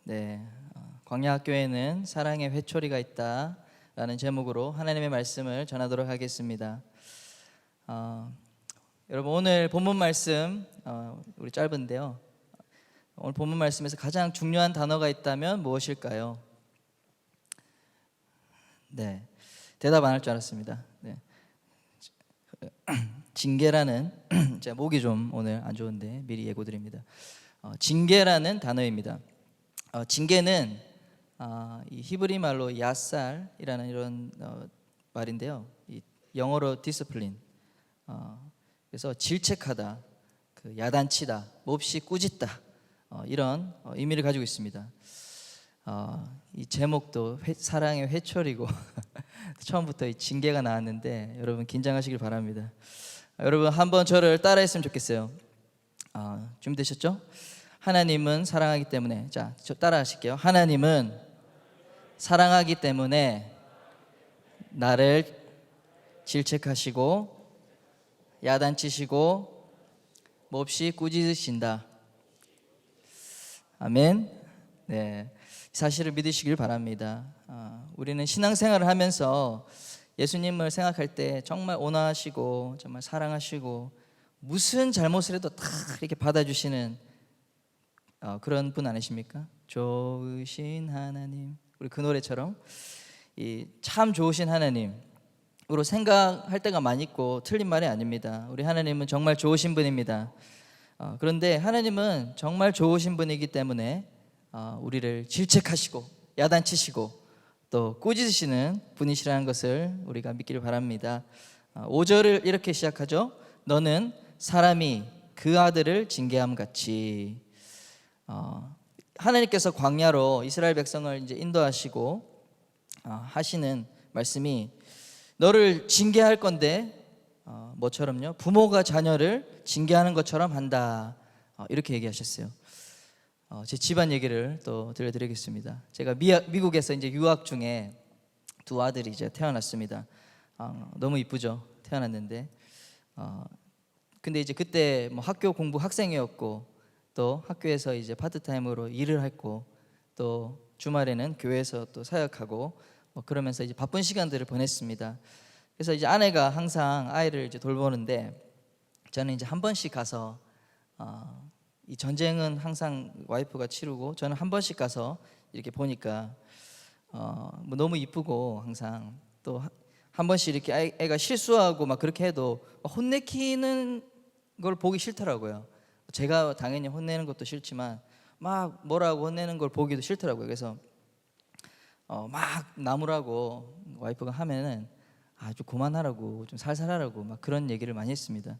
네, 광야학교에는 사랑의 회초리가 있다라는 제목으로 하나님의 말씀을 전하도록 하겠습니다. 여러분 오늘 본문 말씀 우리 짧은데요. 오늘 본문 말씀에서 가장 중요한 단어가 있다면 무엇일까요? 네, 대답 안 할 줄 알았습니다. 네. 징계라는 제가 목이 좀 오늘 안 좋은데 미리 예고드립니다. 징계라는 단어입니다. 징계는 이 히브리 말로 야살이라는 이런 말인데요. 이 영어로 디스플린. 그래서 질책하다, 야단치다, 몹시 꾸짖다 이런 의미를 가지고 있습니다. 이 제목도 사랑의 회초리고 처음부터 이 징계가 나왔는데 여러분 긴장하시길 바랍니다. 여러분 한번 저를 따라했으면 좋겠어요. 준비되셨죠? 하나님은 사랑하기 때문에, 자, 저 따라하실게요. 하나님은 사랑하기 때문에 나를 질책하시고 야단치시고 몹시 꾸짖으신다. 아멘. 네, 사실을 믿으시길 바랍니다. 우리는 신앙생활을 하면서 예수님을 생각할 때 정말 온화하시고 정말 사랑하시고 무슨 잘못을 해도 다 이렇게 받아주시는 그런 분 아니십니까? 좋으신 하나님, 우리 그 노래처럼 이 참 좋으신 하나님으로 생각할 때가 많이 있고 틀린 말이 아닙니다. 우리 하나님은 정말 좋으신 분입니다. 그런데 하나님은 정말 좋으신 분이기 때문에 우리를 질책하시고 야단치시고 또 꾸짖으시는 분이시라는 것을 우리가 믿기를 바랍니다. 5절을 이렇게 시작하죠. 너는 사람이 그 아들을 징계함 같이. 하나님께서 광야로 이스라엘 백성을 이제 인도하시고 하시는 말씀이 너를 징계할 건데 뭐처럼요? 부모가 자녀를 징계하는 것처럼 한다. 이렇게 얘기하셨어요. 제 집안 얘기를 또 들려드리겠습니다. 제가 미국에서 이제 유학 중에 두 아들이 이제 태어났습니다. 너무 이쁘죠? 태어났는데 근데 이제 그때 뭐 학교 공부 학생이었고 또 학교에서 이제 파트타임으로 일을 했고 또 주말에는 교회에서 또 사역하고 그러면서 이제 바쁜 시간들을 보냈습니다. 그래서 이제 아내가 항상 아이를 이제 돌보는데 저는 이제 한 번씩 가서 이 전쟁은 항상 와이프가 치르고 저는 한 번씩 가서 이렇게 보니까 뭐 너무 이쁘고 항상 또 한 번씩 이렇게 애가 실수하고 막 그렇게 해도 혼내키는 걸 보기 싫더라고요. 제가 당연히 혼내는 것도 싫지만 막 뭐라고 혼내는 걸 보기도 싫더라고요. 그래서 막 나무라고 와이프가 하면은 좀 그만하라고 좀 살살하라고 막 그런 얘기를 많이 했습니다.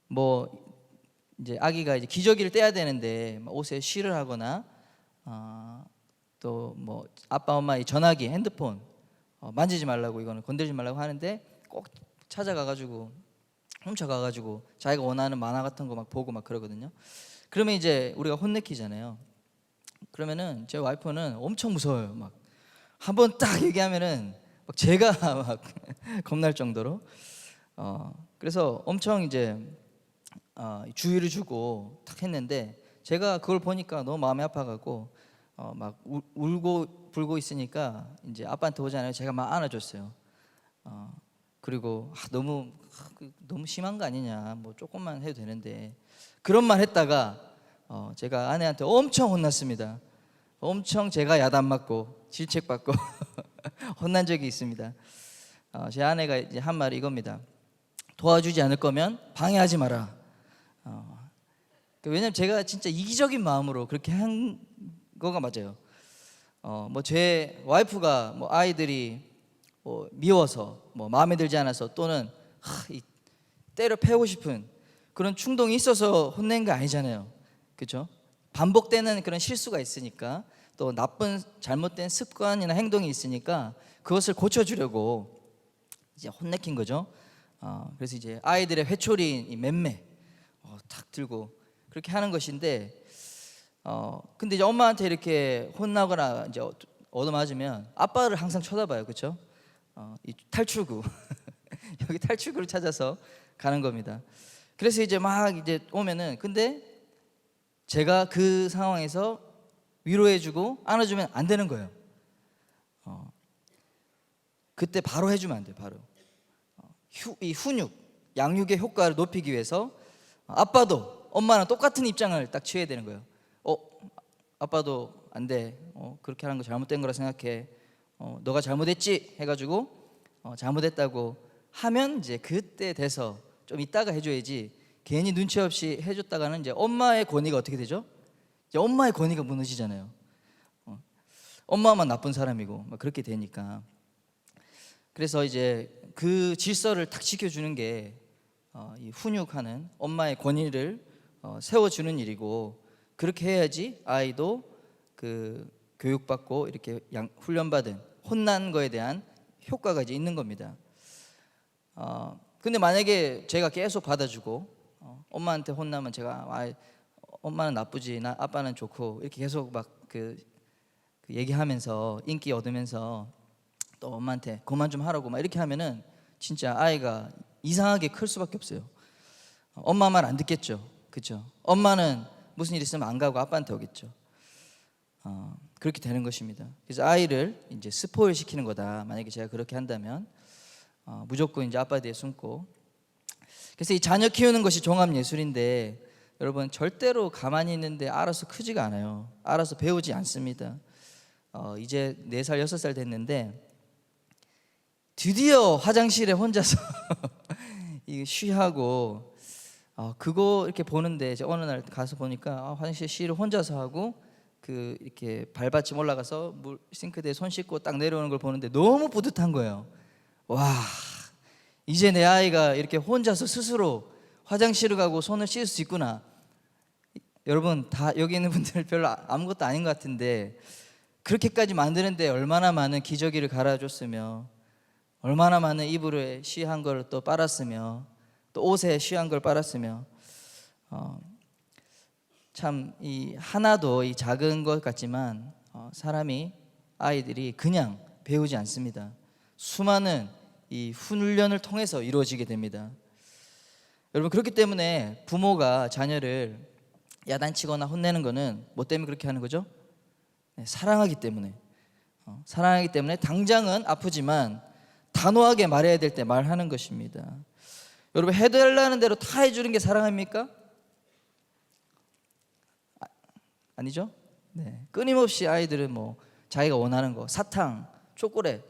뭐 이제 아기가 이제 기저귀를 떼야 되는데 옷에 쉬를 하거나 또 뭐 아빠 엄마의 전화기 핸드폰 만지지 말라고 이거는 건들지 말라고 하는데 꼭 찾아가가지고 훔쳐가가지고 자기가 원하는 만화 같은 거 막 보고 막 그러거든요. 그러면 이제 우리가 혼내키잖아요. 그러면은 제 와이프는 엄청 무서워요. 막 한번 딱 얘기하면은 막 제가 막 겁날 정도로. 그래서 엄청 이제 주의를 주고 딱 했는데 제가 그걸 보니까 너무 마음이 아파갖고 막 울고 불고 있으니까 이제 아빠한테 오잖아요. 제가 막 안아줬어요. 그리고 너무 심한 거 아니냐, 뭐 조금만 해도 되는데 그런 말 했다가 제가 아내한테 엄청 혼났습니다. 엄청 제가 야단 맞고 질책받고 혼난 적이 있습니다. 제 아내가 이제 한 말이 이겁니다. 도와주지 않을 거면 방해하지 마라. 왜냐면 제가 진짜 이기적인 마음으로 그렇게 한 거가 맞아요. 뭐 제 와이프가 뭐 아이들이 뭐 미워서 뭐 마음에 들지 않아서 또는 때려 패고 싶은 그런 충동이 있어서 혼낸 거 아니잖아요. 그렇죠? 반복되는 그런 실수가 있으니까 또 나쁜 잘못된 습관이나 행동이 있으니까 그것을 고쳐주려고 이제 혼내킨 거죠. 그래서 이제 아이들의 회초리인 이 맴매 탁 들고 그렇게 하는 것인데 근데 이제 엄마한테 이렇게 혼나거나 이제 얻어맞으면 아빠를 항상 쳐다봐요. 그렇죠? 이 탈출구 여기 탈출구를 찾아서 가는 겁니다. 그래서 이제 막 이제 오면은 근데 제가 그 상황에서 위로해주고 안아주면 안 되는 거예요. 그때 바로 해주면 안 돼요. 바로 이 훈육, 양육의 효과를 높이기 위해서 아빠도 엄마랑 똑같은 입장을 딱 취해야 되는 거예요. 아빠도 안 돼. 그렇게 하는 거 잘못된 거라 생각해. 너가 잘못했지 해가지고 잘못했다고 하면 이제 그때 돼서 좀 이따가 해줘야지. 괜히 눈치 없이 해줬다가는 이제 엄마의 권위가 어떻게 되죠? 이제 엄마의 권위가 무너지잖아요. 엄마만 나쁜 사람이고 막 그렇게 되니까. 그래서 이제 그 질서를 딱 지켜주는 게 이 훈육하는 엄마의 권위를 세워주는 일이고, 그렇게 해야지 아이도 그 교육받고 이렇게 훈련받은 혼난 거에 대한 효과가 이제 있는 겁니다. 근데 만약에 제가 계속 받아주고 엄마한테 혼나면 제가 엄마는 나쁘지, 아빠는 좋고 이렇게 계속 막 그 얘기하면서 인기 얻으면서 또 엄마한테 그만 좀 하라고 막 이렇게 하면은 진짜 아이가 이상하게 클 수밖에 없어요. 엄마 말 안 듣겠죠, 그렇죠? 엄마는 무슨 일 있으면 안 가고 아빠한테 오겠죠. 그렇게 되는 것입니다. 그래서 아이를 이제 스포일 시키는 거다. 만약에 제가 그렇게 한다면 무조건 이제 아빠에 대해 숨고. 그래서 이 자녀 키우는 것이 종합 예술인데 여러분 절대로 가만히 있는데 알아서 크지가 않아요. 알아서 배우지 않습니다. 이제 4살 6살 됐는데 드디어 화장실에 혼자서 이거 쉬하고 그거 이렇게 보는데 이제 어느 날 가서 보니까 화장실 쉬를 혼자서 하고 그 이렇게 발받침 올라가서 물 싱크대에 손 씻고 딱 내려오는 걸 보는데 너무 뿌듯한 거예요. 와, 이제 내 아이가 이렇게 혼자서 스스로 화장실을 가고 손을 씻을 수 있구나. 여러분 다 여기 있는 분들 별로 아무것도 아닌 것 같은데 그렇게까지 만드는데 얼마나 많은 기저귀를 갈아줬으며 얼마나 많은 이불에 쉬한 걸 또 빨았으며 또 옷에 쉬한 걸 빨았으며 참 이 하나도 이 작은 것 같지만 사람이 아이들이 그냥 배우지 않습니다. 수많은 이 훈련을 통해서 이루어지게 됩니다. 여러분 그렇기 때문에 부모가 자녀를 야단치거나 혼내는 거는 뭐 때문에 그렇게 하는 거죠? 네, 사랑하기 때문에. 사랑하기 때문에 당장은 아프지만 단호하게 말해야 될 때 말하는 것입니다. 여러분 해달라는 대로 다 해주는 게 사랑입니까? 아니죠? 네. 끊임없이 아이들은 뭐 자기가 원하는 거 사탕, 초콜릿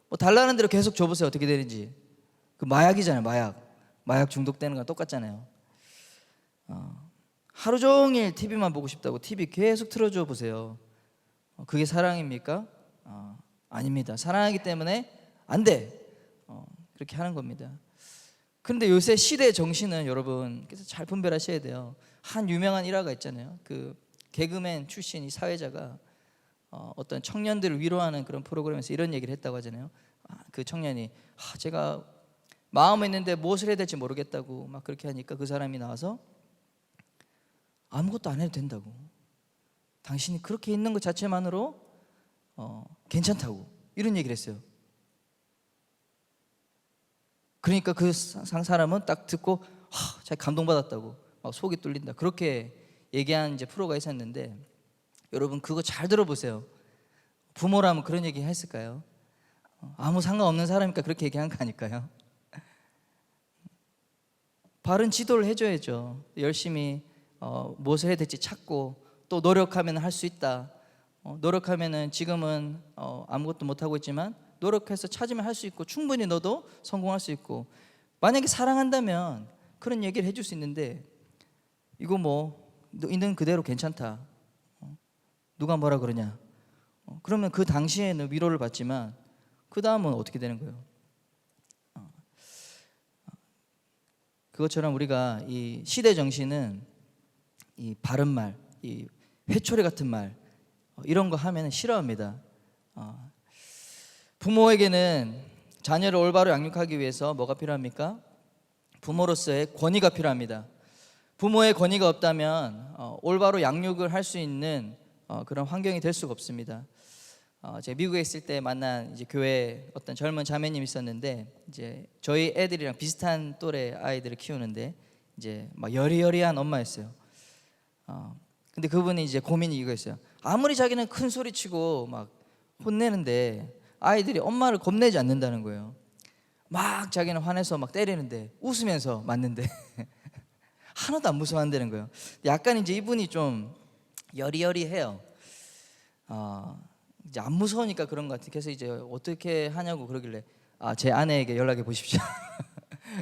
뭐 달라는 대로 계속 줘보세요. 어떻게 되는지. 그 마약이잖아요. 마약 중독되는 거랑 똑같잖아요. 하루 종일 TV만 보고 싶다고 TV 계속 틀어줘 보세요. 그게 사랑입니까? 아닙니다. 사랑하기 때문에 안 돼. 그렇게 하는 겁니다. 그런데 요새 시대 정신은 여러분 그래서 잘 분별하셔야 돼요. 한 유명한 일화가 있잖아요. 그 개그맨 출신 이 사회자가 어떤 청년들을 위로하는 그런 프로그램에서 이런 얘기를 했다고 하잖아요. 그 청년이 제가 마음에 있는데 무엇을 해야 될지 모르겠다고 막 그렇게 하니까 그 사람이 나와서 아무것도 안 해도 된다고. 당신이 그렇게 있는 것 자체만으로 괜찮다고 이런 얘기를 했어요. 그러니까 그 사람은 딱 듣고 자기 감동받았다고 막 속이 뚫린다 그렇게 얘기한 이제 프로가 있었는데 여러분 그거 잘 들어보세요. 부모라면 그런 얘기 했을까요? 아무 상관없는 사람이니까 그렇게 얘기한 거 아닐까요? 바른 지도를 해줘야죠. 열심히 무엇을 해야 될지 찾고 또 노력하면 할 수 있다. 노력하면은 지금은 아무것도 못 하고 있지만 노력해서 찾으면 할 수 있고 충분히 너도 성공할 수 있고 만약에 사랑한다면 그런 얘기를 해줄 수 있는데 이거 뭐 너 있는 그대로 괜찮다. 누가 뭐라 그러냐. 그러면 그 당시에는 위로를 받지만 그 다음은 어떻게 되는 거예요? 그것처럼 우리가 이 시대 정신은 이 바른 말, 이 회초리 같은 말 이런 거 하면 싫어합니다. 부모에게는 자녀를 올바로 양육하기 위해서 뭐가 필요합니까? 부모로서의 권위가 필요합니다. 부모의 권위가 없다면 올바로 양육을 할 수 있는 그런 환경이 될 수가 없습니다. 제가 미국에 있을 때 만난 이제 교회 어떤 젊은 자매님이 있었는데 이제 저희 애들이랑 비슷한 또래 아이들을 키우는데 이제 막 여리여리한 엄마였어요. 근데 그분이 이제 고민이 이거였어요. 아무리 자기는 큰 소리 치고 막 혼내는데 아이들이 엄마를 겁내지 않는다는 거예요. 막 자기는 화내서 막 때리는데 웃으면서 맞는데 하나도 안 무서워한다는 거예요. 약간 이제 이분이 좀 여리여리해요. 이제 안 무서우니까 그런 것 같아요. 그래서 이제 어떻게 하냐고 그러길래 제 아내에게 연락해 보십시오.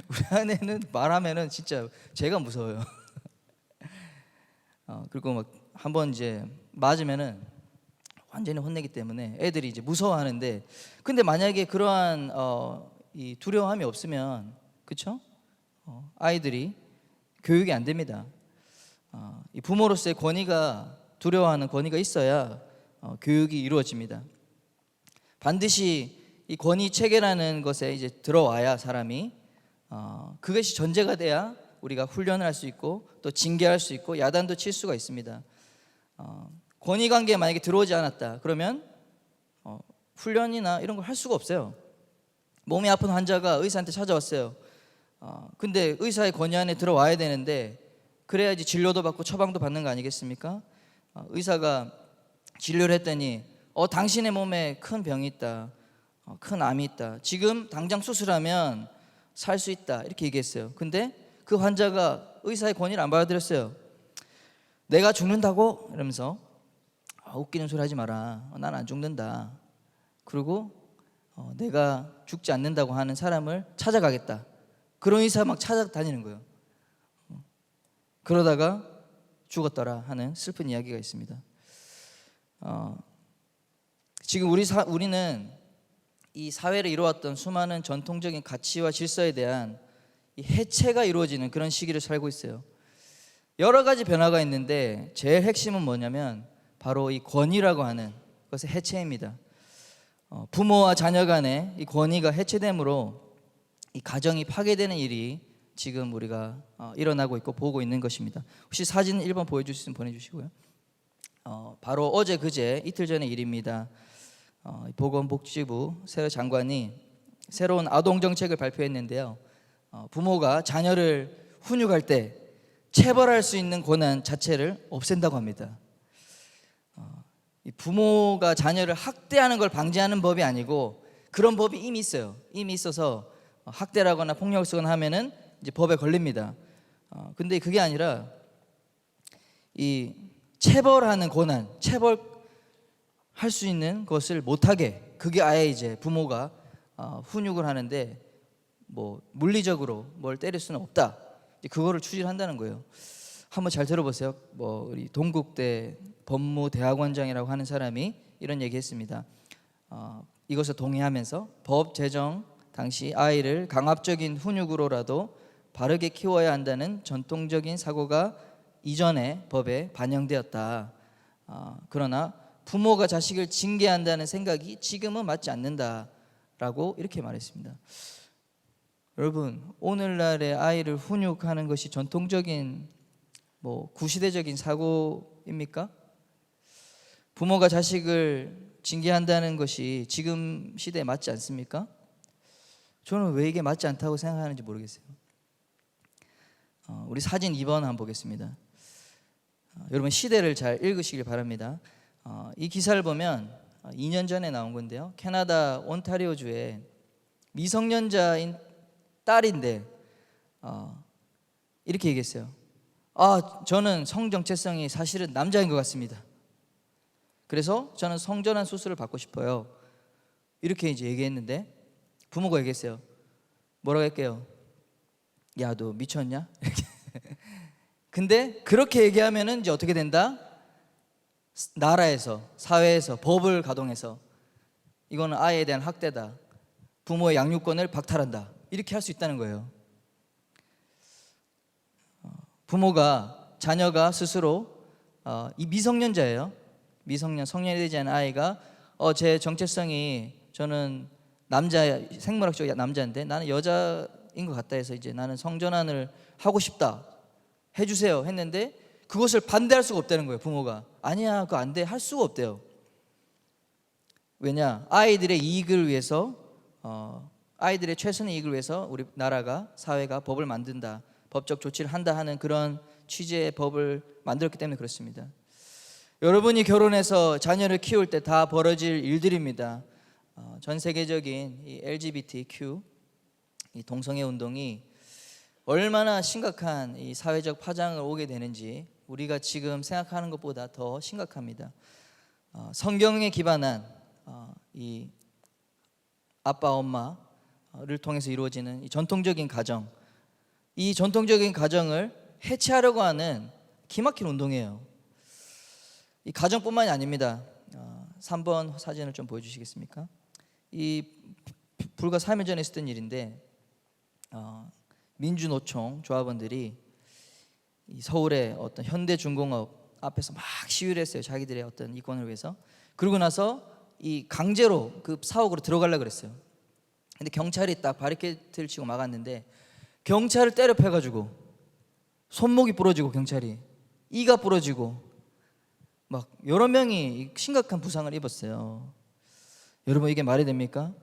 우리 아내는 말하면은 진짜 제가 무서워요. 그리고 막 한번 이제 맞으면은 완전히 혼내기 때문에 애들이 이제 무서워하는데, 근데 만약에 그러한 이 두려움이 없으면, 그렇죠? 아이들이 교육이 안 됩니다. 이 부모로서의 권위가, 두려워하는 권위가 있어야 교육이 이루어집니다. 반드시 이 권위 체계라는 것에 이제 들어와야 사람이 그것이 전제가 돼야 우리가 훈련을 할 수 있고 또 징계할 수 있고 야단도 칠 수가 있습니다. 권위 관계에 만약에 들어오지 않았다 그러면 훈련이나 이런 걸 할 수가 없어요. 몸이 아픈 환자가 의사한테 찾아왔어요. 근데 의사의 권위 안에 들어와야 되는데 그래야지 진료도 받고 처방도 받는 거 아니겠습니까? 의사가 진료를 했더니 당신의 몸에 큰 병이 있다, 큰 암이 있다, 지금 당장 수술하면 살 수 있다, 이렇게 얘기했어요. 근데 그 환자가 의사의 권위를 안 받아들였어요. 내가 죽는다고? 이러면서 웃기는 소리 하지 마라, 난 안 죽는다. 그리고 내가 죽지 않는다고 하는 사람을 찾아가겠다. 그런 의사 막 찾아다니는 거예요. 그러다가 죽었더라 하는 슬픈 이야기가 있습니다. 지금 우리는 이 사회를 이루어왔던 수많은 전통적인 가치와 질서에 대한 이 해체가 이루어지는 그런 시기를 살고 있어요. 여러 가지 변화가 있는데 제일 핵심은 뭐냐면 바로 이 권위라고 하는 것의 해체입니다. 부모와 자녀 간의 이 권위가 해체됨으로 이 가정이 파괴되는 일이 지금 우리가 일어나고 있고 보고 있는 것입니다. 혹시 사진 1번 보여줄 수 있으면 보내주시고요. 바로 어제 그제 이틀 전의 일입니다. 보건복지부 새 장관이 새로운 아동정책을 발표했는데요. 부모가 자녀를 훈육할 때 체벌할 수 있는 권한 자체를 없앤다고 합니다. 부모가 자녀를 학대하는 걸 방지하는 법이 아니고 그런 법이 이미 있어요. 이미 있어서 학대라거나 폭력을 쓰거나 하면은 이제 법에 걸립니다. 근데 그게 아니라 이 체벌하는 권한, 체벌할 수 있는 것을 못하게, 그게 아예 이제 부모가 훈육을 하는데 뭐 물리적으로 뭘 때릴 수는 없다. 그거를 추진한다는 거예요. 한번 잘 들어보세요. 우리 동국대 법무대학원장이라고 하는 사람이 이런 얘기했습니다. 이것을 동의하면서 법 제정 당시 아이를 강압적인 훈육으로라도 바르게 키워야 한다는 전통적인 사고가 이전의 법에 반영되었다. 그러나 부모가 자식을 징계한다는 생각이 지금은 맞지 않는다라고 이렇게 말했습니다. 여러분, 오늘날의 아이를 훈육하는 것이 전통적인 구시대적인 사고입니까? 부모가 자식을 징계한다는 것이 지금 시대에 맞지 않습니까? 저는 왜 이게 맞지 않다고 생각하는지 모르겠어요. 우리 사진 2번 한번 보겠습니다. 여러분 시대를 잘 읽으시길 바랍니다. 이 기사를 보면 2년 전에 나온 건데요. 캐나다 온타리오주에 미성년자인 딸인데 이렇게 얘기했어요. 저는 성정체성이 사실은 남자인 것 같습니다. 그래서 저는 성전환 수술을 받고 싶어요. 이렇게 이제 얘기했는데 부모가 얘기했어요. 뭐라고 할게요? 야, 너 미쳤냐? 근데 그렇게 얘기하면은 이제 어떻게 된다? 나라에서, 사회에서 법을 가동해서 이거는 아이에 대한 학대다, 부모의 양육권을 박탈한다, 이렇게 할 수 있다는 거예요. 부모가, 자녀가 스스로 이 미성년자예요. 성년이 되지 않은 아이가 제 정체성이 저는 생물학적 남자인데 나는 여자인 것 같다 해서 이제 나는 성전환을 하고 싶다, 해주세요 했는데 그것을 반대할 수가 없다는 거예요. 부모가 아니야, 그거 안 돼, 할 수가 없대요. 왜냐? 아이들의 이익을 위해서, 아이들의 최선의 이익을 위해서 우리나라가, 사회가 법을 만든다, 법적 조치를 한다 하는 그런 취지의 법을 만들었기 때문에 그렇습니다. 여러분이 결혼해서 자녀를 키울 때 다 벌어질 일들입니다. 전 세계적인 이 LGBTQ 이 동성애 운동이 얼마나 심각한 이 사회적 파장을 오게 되는지 우리가 지금 생각하는 것보다 더 심각합니다. 성경에 기반한 이 아빠 엄마를 통해서 이루어지는 이 전통적인 가정, 이 전통적인 가정을 해체하려고 하는 기막힌 운동이에요. 이 가정뿐만이 아닙니다. 3번 사진을 좀 보여주시겠습니까? 이 불과 3일 전에 있었던 일인데 민주노총 조합원들이 이 서울의 어떤 현대중공업 앞에서 막 시위를 했어요. 자기들의 어떤 이권을 위해서. 그러고 나서 이 강제로 그 사옥으로 들어가려고 그랬어요. 근데 경찰이 딱 바리케이트를 치고 막았는데 경찰을 때려 패가지고 손목이 부러지고 경찰이 이가 부러지고 막 여러 명이 심각한 부상을 입었어요. 여러분 이게 말이 됩니까?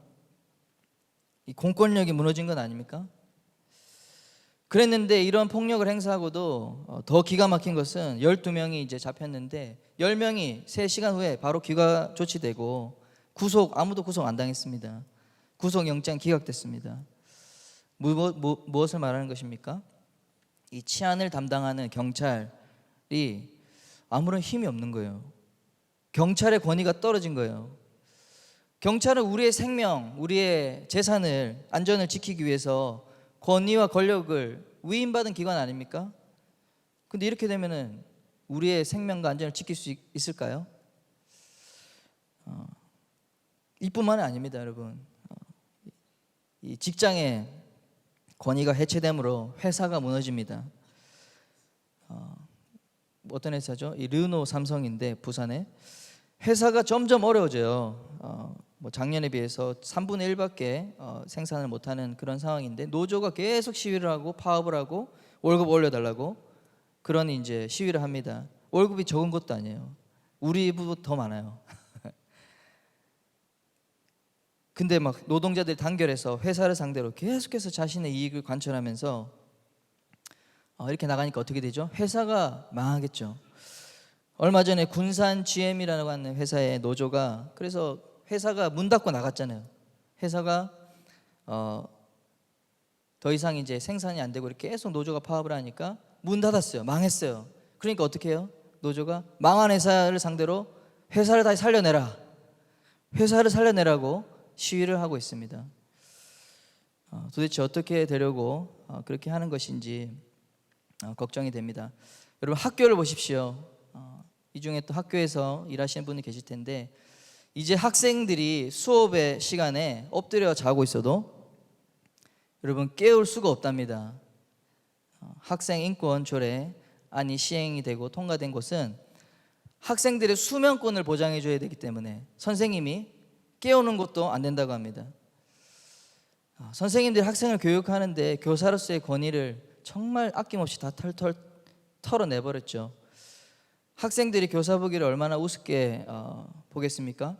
이 공권력이 무너진 건 아닙니까? 그랬는데 이런 폭력을 행사하고도 더 기가 막힌 것은 12명이 이제 잡혔는데 10명이 3시간 후에 바로 귀가 조치되고 아무도 구속 안 당했습니다. 구속영장 기각됐습니다. 무엇을 말하는 것입니까? 이 치안을 담당하는 경찰이 아무런 힘이 없는 거예요. 경찰의 권위가 떨어진 거예요. 경찰은 우리의 생명, 우리의 재산을 안전을 지키기 위해서 권위와 권력을 위임받은 기관 아닙니까? 근데 이렇게 되면은 우리의 생명과 안전을 지킬 수 있을까요? 이뿐만이 아닙니다, 여러분. 이 직장의 권위가 해체됨으로 회사가 무너집니다. 어떤 회사죠? 이 르노 삼성인데 부산에 회사가 점점 어려워져요. 뭐 작년에 비해서 3분의 1밖에 생산을 못하는 그런 상황인데 노조가 계속 시위를 하고 파업을 하고 월급 올려달라고 그런 이제 시위를 합니다. 월급이 적은 것도 아니에요. 우리보다 더 많아요. 근데 막 노동자들이 단결해서 회사를 상대로 계속해서 자신의 이익을 관철하면서 이렇게 나가니까 어떻게 되죠? 회사가 망하겠죠. 얼마 전에 군산 GM이라고 하는 회사의 노조가 그래서 회사가 문 닫고 나갔잖아요. 회사가 더 이상 이제 생산이 안 되고 이렇게 계속 노조가 파업을 하니까 문 닫았어요. 망했어요. 그러니까 어떻게 해요? 노조가 망한 회사를 상대로 회사를 다시 살려내라. 회사를 살려내라고 시위를 하고 있습니다. 도대체 어떻게 되려고 그렇게 하는 것인지 걱정이 됩니다. 여러분 학교를 보십시오. 이 중에 또 학교에서 일하시는 분이 계실 텐데 이제 학생들이 수업의 시간에 엎드려 자고 있어도 여러분 깨울 수가 없답니다. 학생 인권 조례안이 시행이 되고 통과된 곳은 학생들의 수면권을 보장해 줘야 되기 때문에 선생님이 깨우는 것도 안 된다고 합니다. 선생님들이 학생을 교육하는데 교사로서의 권위를 정말 아낌없이 다 털털 털어내버렸죠. 학생들이 교사 보기를 얼마나 우습게 보겠습니까?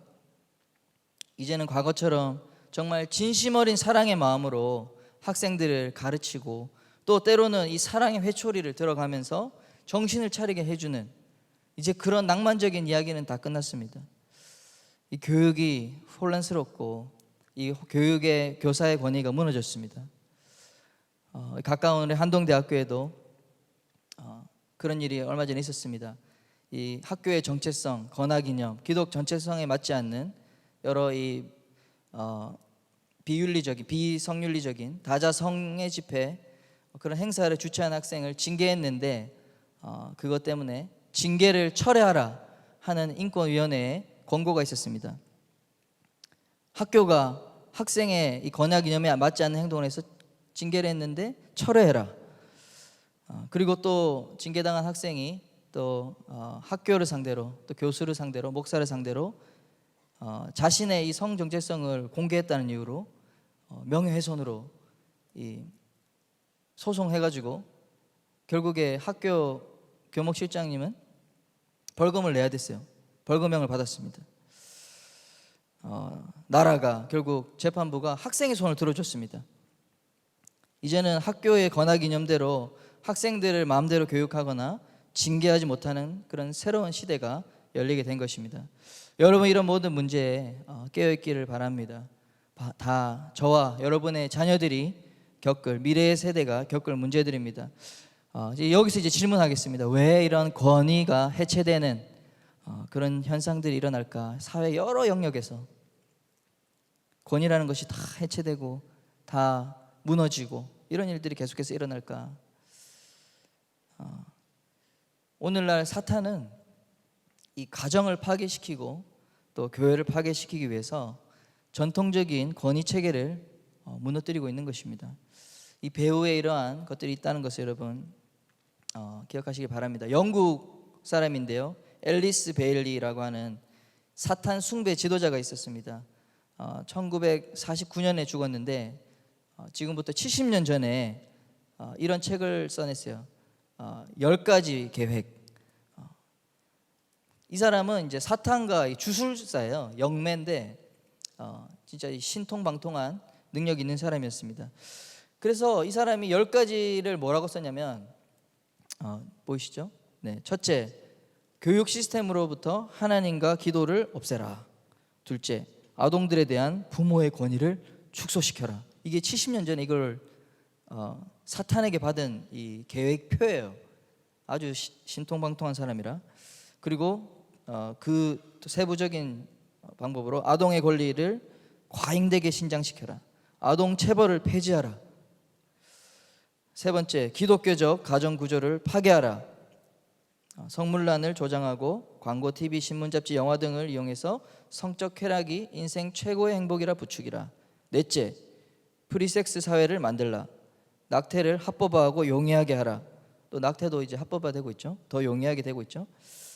이제는 과거처럼 정말 진심 어린 사랑의 마음으로 학생들을 가르치고 또 때로는 이 사랑의 회초리를 들어가면서 정신을 차리게 해주는 이제 그런 낭만적인 이야기는 다 끝났습니다. 이 교육이 혼란스럽고 이 교육의 교사의 권위가 무너졌습니다. 가까운 우리 한동대학교에도 그런 일이 얼마 전에 있었습니다. 이 학교의 정체성, 건화기념, 기독 정체성에 맞지 않는 여러 이 비윤리적인, 비성윤리적인 다자성애 집회 그런 행사를 주최한 학생을 징계했는데 그것 때문에 징계를 철회하라 하는 인권위원회에 권고가 있었습니다. 학교가 학생의 이 건화기념에 맞지 않는 행동을 해서 징계를 했는데 철회해라. 그리고 또 징계당한 학생이 또 학교를 상대로 또 교수를 상대로 목사를 상대로 자신의 이 성정체성을 공개했다는 이유로 명예훼손으로 이 소송해가지고 결국에 학교 교목실장님은 벌금을 내야 됐어요. 벌금형을 받았습니다. 나라가 결국 재판부가 학생의 손을 들어줬습니다. 이제는 학교의 건화기념대로 학생들을 마음대로 교육하거나 징계하지 못하는 그런 새로운 시대가 열리게 된 것입니다. 여러분 이런 모든 문제에 깨어있기를 바랍니다. 다 저와 여러분의 자녀들이 겪을, 미래의 세대가 겪을 문제들입니다. 여기서 이제 질문하겠습니다. 왜 이런 권위가 해체되는 그런 현상들이 일어날까? 사회 여러 영역에서 권위라는 것이 다 해체되고 다 무너지고 이런 일들이 계속해서 일어날까? 오늘날 사탄은 이 가정을 파괴시키고 또 교회를 파괴시키기 위해서 전통적인 권위 체계를 무너뜨리고 있는 것입니다. 이 배후에 이러한 것들이 있다는 것을 여러분 기억하시기 바랍니다. 영국 사람인데요, 앨리스 베일리라고 하는 사탄 숭배 지도자가 있었습니다. 1949년에 죽었는데 지금부터 70년 전에 이런 책을 써냈어요. 10가지 계획. 이 사람은 이제 사탄과 주술사예요. 영매인데 진짜 신통방통한 능력 있는 사람이었습니다. 그래서 이 사람이 10가지를 뭐라고 썼냐면 보이시죠? 네, 첫째, 교육 시스템으로부터 하나님과 기도를 없애라. 둘째, 아동들에 대한 부모의 권위를 축소시켜라. 이게 70년 전에 이걸 사탄에게 받은 이 계획표예요. 아주 신통방통한 사람이라. 그리고 그 세부적인 방법으로 아동의 권리를 과잉되게 신장시켜라. 아동 체벌을 폐지하라. 세 번째, 기독교적 가정 구조를 파괴하라. 성문란을 조장하고 광고, TV, 신문, 잡지, 영화 등을 이용해서 성적 쾌락이 인생 최고의 행복이라 부추기라. 넷째, 프리섹스 사회를 만들라. 낙태를 합법화하고 용이하게 하라. 또 낙태도 이제 합법화되고 있죠. 더 용이하게 되고 있죠.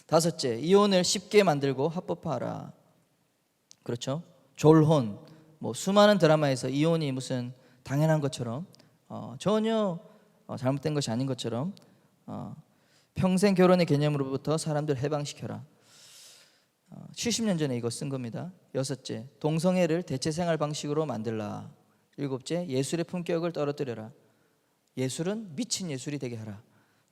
다섯째, 이혼을 쉽게 만들고 합법화하라. 그렇죠? 졸혼, 수많은 드라마에서 이혼이 무슨 당연한 것처럼 전혀 잘못된 것이 아닌 것처럼 평생 결혼의 개념으로부터 사람들 해방시켜라. 70년 전에 이거 쓴 겁니다. 여섯째, 동성애를 대체 생활 방식으로 만들라. 일곱째, 예술의 품격을 떨어뜨려라. 예술은 미친 예술이 되게 하라.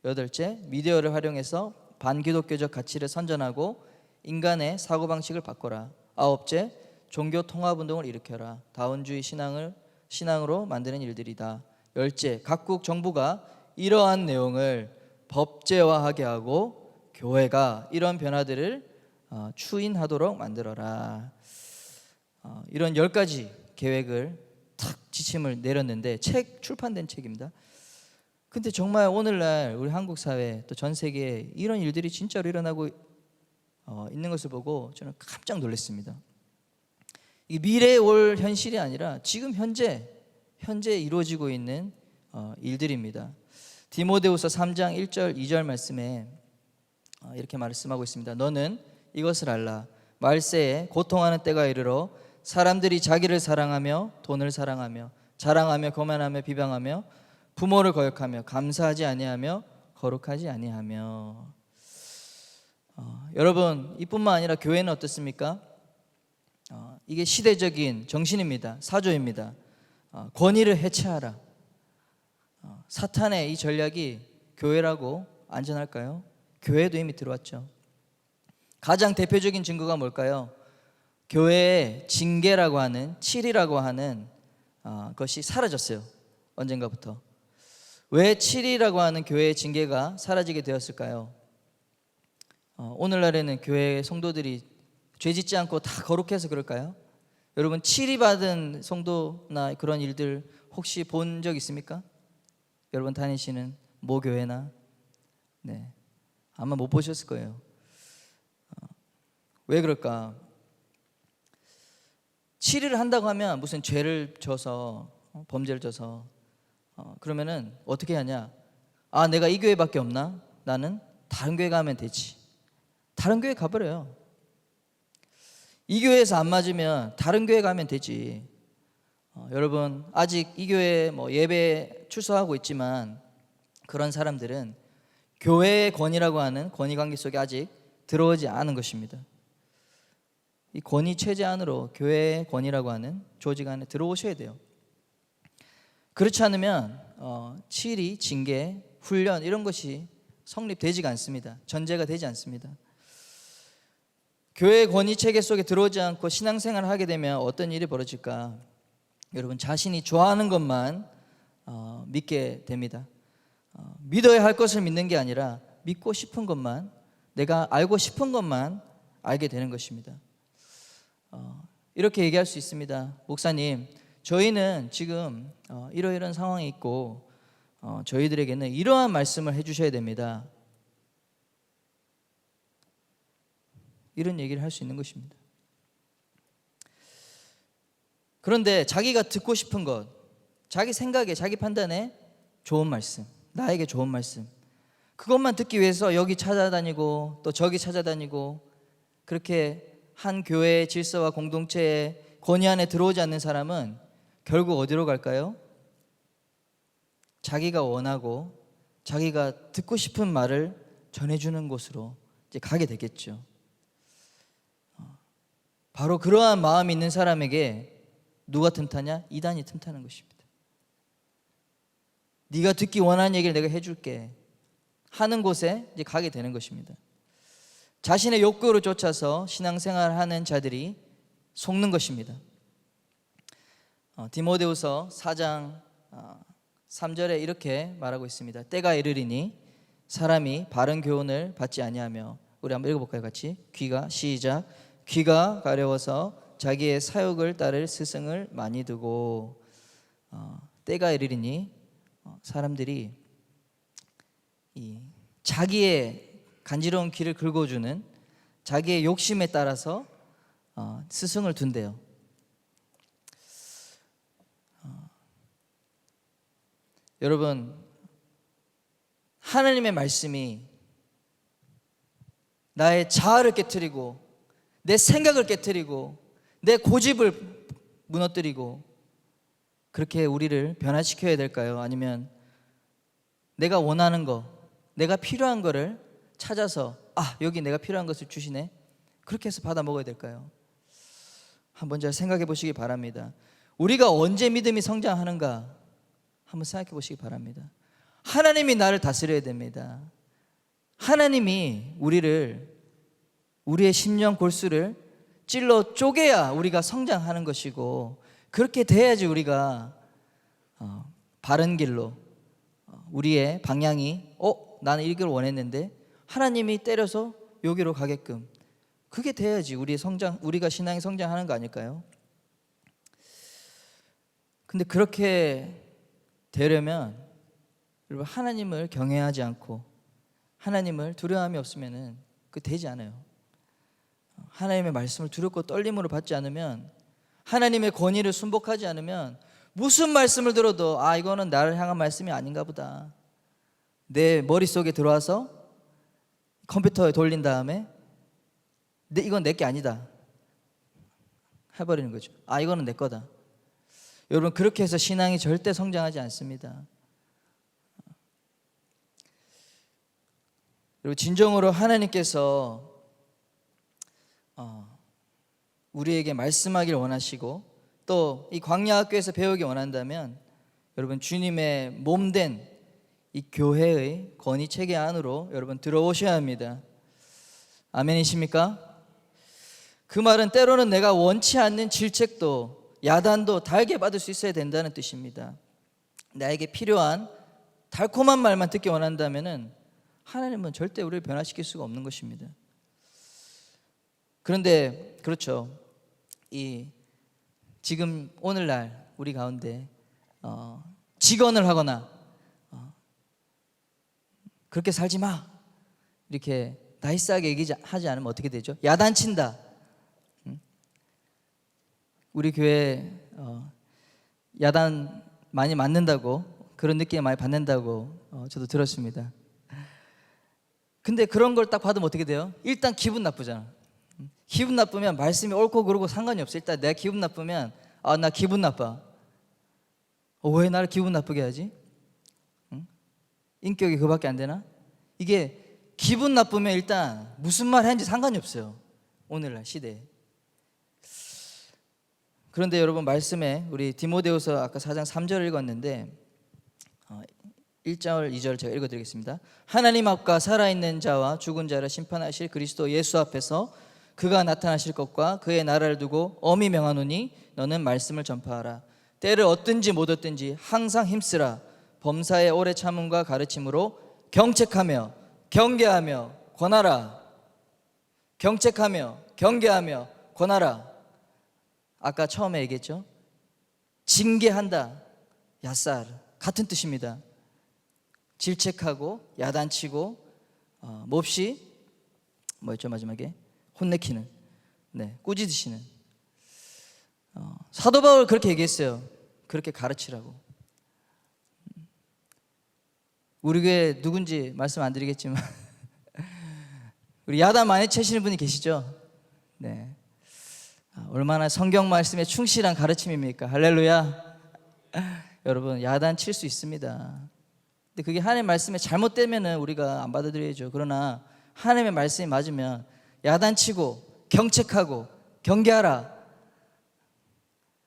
여덟째, 미디어를 활용해서 반기독교적 가치를 선전하고 인간의 사고방식을 바꿔라. 아홉째, 종교 통합운동을 일으켜라. 다원주의 신앙으로 만드는 일들이다. 열째, 각국 정부가 이러한 내용을 법제화하게 하고 교회가 이런 변화들을 추인하도록 만들어라. 이런 10가지 계획을 탁 지침을 내렸는데 출판된 책입니다. 근데 정말 오늘날 우리 한국 사회 또 전 세계에 이런 일들이 진짜로 일어나고 있는 것을 보고 저는 깜짝 놀랐습니다. 이게 미래에 올 현실이 아니라 지금 현재 이루어지고 있는 일들입니다. 디모데후서 3장 1절 2절 말씀에 이렇게 말씀하고 있습니다. 너는 이것을 알라. 말세에 고통하는 때가 이르러 사람들이 자기를 사랑하며 돈을 사랑하며 자랑하며 교만하며 비방하며 부모를 거역하며 감사하지 아니하며 거룩하지 아니하며. 여러분, 이뿐만 아니라 교회는 어떻습니까? 이게 시대적인 정신입니다. 사조입니다. 권위를 해체하라. 사탄의 이 전략이 교회라고 안전할까요? 교회도 이미 들어왔죠. 가장 대표적인 증거가 뭘까요? 교회의 징계라고 하는, 칠이라고 하는 것이 사라졌어요. 언젠가부터. 왜 칠이라고 하는 교회의 징계가 사라지게 되었을까요? 오늘날에는 교회 성도들이 죄 짓지 않고 다 거룩해서 그럴까요? 여러분, 칠이 받은 성도나 그런 일들 혹시 본 적 있습니까? 여러분 다니시는 모 교회나 네, 아마 못 보셨을 거예요. 왜 그럴까? 칠의를 한다고 하면 무슨 죄를 져서 범죄를 져서 그러면은 어떻게 하냐? 내가 이 교회밖에 없나? 나는 다른 교회 가면 되지. 다른 교회 가버려요. 이 교회에서 안 맞으면 다른 교회 가면 되지. 여러분, 아직 이 교회 예배 출석하고 있지만 그런 사람들은 교회의 권위라고 하는 권위관계 속에 아직 들어오지 않은 것입니다. 이 권위 체제 안으로, 교회의 권위라고 하는 조직 안에 들어오셔야 돼요. 그렇지 않으면 칠의, 징계, 훈련 이런 것이 성립되지가 않습니다. 전제가 되지 않습니다. 교회 권위 체계 속에 들어오지 않고 신앙생활을 하게 되면 어떤 일이 벌어질까? 여러분, 자신이 좋아하는 것만 믿게 됩니다. 믿어야 할 것을 믿는 게 아니라 믿고 싶은 것만, 내가 알고 싶은 것만 알게 되는 것입니다. 이렇게 얘기할 수 있습니다. 목사님, 저희는 지금 이러이러한 상황이 있고 저희들에게는 이러한 말씀을 해주셔야 됩니다. 이런 얘기를 할 수 있는 것입니다. 그런데 자기가 듣고 싶은 것, 자기 생각에, 자기 판단에 좋은 말씀, 나에게 좋은 말씀, 그것만 듣기 위해서 여기 찾아다니고 또 저기 찾아다니고, 그렇게 한 교회의 질서와 공동체의 권위 안에 들어오지 않는 사람은 결국 어디로 갈까요? 자기가 원하고 자기가 듣고 싶은 말을 전해주는 곳으로 이제 가게 되겠죠. 바로 그러한 마음이 있는 사람에게 누가 틈타냐? 이단이 틈타는 것입니다. 네가 듣기 원하는 얘기를 내가 해줄게 하는 곳에 이제 가게 되는 것입니다. 자신의 욕구를 쫓아서 신앙생활을 하는 자들이 속는 것입니다. 디모데후서 4장 3절에 이렇게 말하고 있습니다. 때가 이르리니 사람이 바른 교훈을 받지 아니하며, 우리 한번 읽어볼까요? 같이. 시작. 귀가 가려워서 자기의 사욕을 따를 스승을 많이 두고. 때가 이르리니 사람들이 이 자기의 간지러운 귀를 긁어주는 자기의 욕심에 따라서 스승을 둔대요. 여러분, 하나님의 말씀이 나의 자아를 깨트리고 내 생각을 깨트리고 내 고집을 무너뜨리고 그렇게 우리를 변화시켜야 될까요? 아니면 내가 원하는 거, 내가 필요한 거를 찾아서 여기 내가 필요한 것을 주시네, 그렇게 해서 받아 먹어야 될까요? 한번 잘 생각해 보시기 바랍니다. 우리가 언제 믿음이 성장하는가 한번 생각해 보시기 바랍니다. 하나님이 나를 다스려야 됩니다. 하나님이 우리의 심령 골수를 찔러 쪼개야 우리가 성장하는 것이고, 그렇게 돼야지 우리가 바른 길로, 우리의 방향이 나는 이 길을 원했는데 하나님이 때려서 여기로 가게끔, 그게 돼야지 우리가 신앙이 성장하는 거 아닐까요? 근데 그렇게 되려면 여러분, 하나님을 경외하지 않고 하나님을 두려움이 없으면은 그 되지 않아요. 하나님의 말씀을 두렵고 떨림으로 받지 않으면, 하나님의 권위를 순복하지 않으면 무슨 말씀을 들어도 이거는 나를 향한 말씀이 아닌가 보다, 내 머릿속에 들어와서 컴퓨터에 돌린 다음에 이건 내 게 아니다 해버리는 거죠. 이거는 내 거다. 여러분, 그렇게 해서 신앙이 절대 성장하지 않습니다. 그리고 진정으로 하나님께서 우리에게 말씀하길 원하시고 또 이 광야학교에서 배우기 원한다면 여러분, 주님의 몸된 이 교회의 권위 체계 안으로 여러분 들어오셔야 합니다. 아멘이십니까? 그 말은 때로는 내가 원치 않는 질책도 야단도 달게 받을 수 있어야 된다는 뜻입니다. 나에게 필요한 달콤한 말만 듣기 원한다면은 하나님은 절대 우리를 변화시킬 수가 없는 것입니다. 그런데 그렇죠, 지금 오늘날 우리 가운데 직언을 하거나 그렇게 살지 마 이렇게 나이스하게 얘기하지 않으면 어떻게 되죠? 야단친다. 우리 교회 야단 많이 맞는다고, 그런 느낌 많이 받는다고 저도 들었습니다. 근데 그런 걸 딱 받으면 어떻게 돼요? 일단 기분 나쁘잖아. 기분 나쁘면 말씀이 옳고 그르고 상관이 없어. 일단 내가 기분 나쁘면 나 기분 나빠. 왜 나를 기분 나쁘게 하지? 인격이 그밖에 안 되나? 이게 기분 나쁘면 일단 무슨 말 하는지 상관이 없어요, 오늘날 시대에. 그런데 여러분, 말씀에 우리 디모데후서 아까 4장 3절을 읽었는데 1절 2절 제가 읽어드리겠습니다. 하나님 앞과 살아있는 자와 죽은 자를 심판하실 그리스도 예수 앞에서 그가 나타나실 것과 그의 나라를 두고 엄히 명하노니 너는 말씀을 전파하라. 때를 얻든지 못 얻든지 항상 힘쓰라. 범사의 오래 참음과 가르침으로 경책하며 경계하며 권하라. 경책하며 경계하며 권하라. 아까 처음에 얘기했죠. 징계한다. 야살 같은 뜻입니다. 질책하고 야단치고 몹시 뭐였죠 마지막에? 혼내키는, 꾸짖으시는. 사도 바울 그렇게 얘기했어요. 그렇게 가르치라고. 우리 교회 누군지 말씀 안 드리겠지만 우리 야단 많이 치시는 분이 계시죠? 네. 얼마나 성경 말씀에 충실한 가르침입니까? 할렐루야. 여러분 야단 칠 수 있습니다. 근데 그게 하나님의 말씀에 잘못되면은 우리가 안 받아들여야죠. 그러나 하나님의 말씀이 맞으면 야단치고 경책하고 경계하라.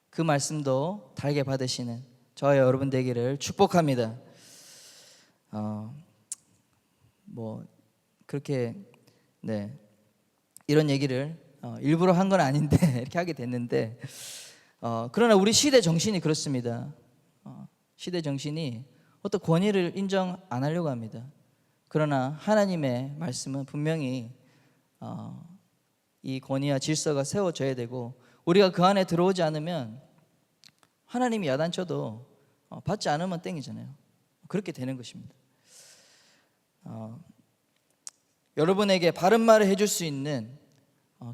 그 말씀도 달게 받으시는 저와 여러분 되기를 축복합니다. 그렇게 이런 얘기를 일부러 한 건 아닌데 이렇게 하게 됐는데 그러나 우리 시대 정신이 그렇습니다. 시대 정신이 어떤 권위를 인정 안 하려고 합니다. 그러나 하나님의 말씀은 분명히 이 권위와 질서가 세워져야 되고 우리가 그 안에 들어오지 않으면 하나님이 야단쳐도 받지 않으면 땡이잖아요. 그렇게 되는 것입니다. 여러분에게 바른 말을 해줄 수 있는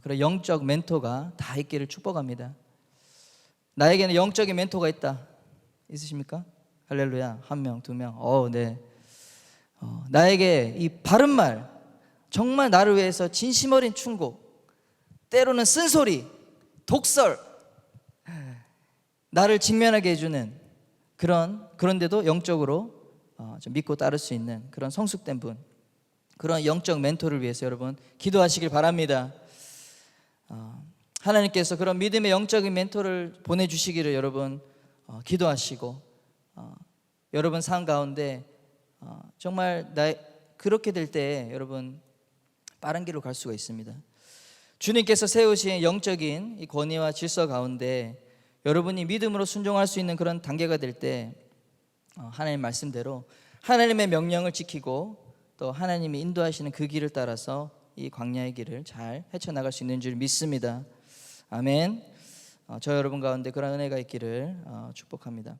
그런 영적 멘토가 다 있기를 축복합니다. 나에게는 영적인 멘토가 있다. 있으십니까? 할렐루야. 1명, 2명. 네. 나에게 이 바른 말, 정말 나를 위해서 진심 어린 충고, 때로는 쓴소리, 독설, 나를 직면하게 해주는 그런데도 영적으로 좀 믿고 따를 수 있는 그런 성숙된 분, 그런 영적 멘토를 위해서 여러분 기도하시길 바랍니다. 하나님께서 그런 믿음의 영적인 멘토를 보내주시기를 여러분 기도하시고 여러분 삶 가운데 정말 그렇게 될 때 여러분 빠른 길로 갈 수가 있습니다. 주님께서 세우신 영적인 이 권위와 질서 가운데 여러분이 믿음으로 순종할 수 있는 그런 단계가 될 때 하나님 말씀대로 하나님의 명령을 지키고 또 하나님이 인도하시는 그 길을 따라서 이 광야의 길을 잘 헤쳐나갈 수 있는 줄 믿습니다. 아멘. 저 여러분 가운데 그런 은혜가 있기를 축복합니다.